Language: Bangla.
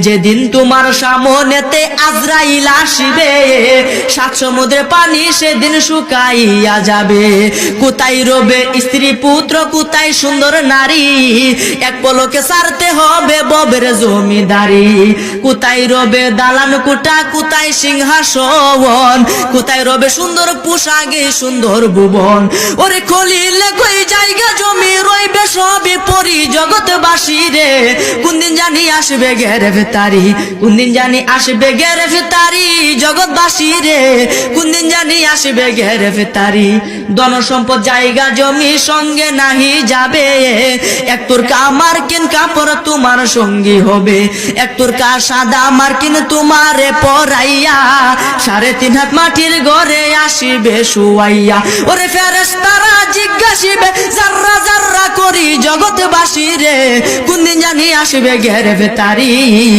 যেদিন তোমার সামনেতে আজরাইল আসবে, সাত সমুদ্রে পানি সেদিন শুকাইয়া যাবে। কোথায় রবে স্ত্রী পুত্র, কোথায় সুন্দর নারী, এক পলকে ছাড়তে হবে ববের জমিদারি। কোথায় রবে দালান কোঠা, কোথায় সিংহাসন, কোথায় রবে সুন্দর পোশাকে সুন্দর ভুবন। ওরে খলিল কই জায়গা জমি রইবে সবই পরি জগৎবাসী রে। কোনদিন জানি আসবে গ্রেফতারি, কোনদিন জানি আসবে গ্রেফতারি জগৎবাসী রে। কোনদিন জানি আসবে গ্রেফতারি। ধন সম্পদ জায়গা জমি সঙ্গে নাহি যাবে, এক তোরকা মার্কিন কাপড় তোমার সঙ্গী হবে। এক তোরকা সাদা মার্কিন তোমারে পরাইয়া, 3.5 হাত মাটির ঘরে আসিবে শুয়াইয়া। ওরে ফেরেশতারা জিজ্ঞাসিবে জাররা জাররা করি জগৎবাসী রে। কোনদিন জানি আসবে গ্রেফতারি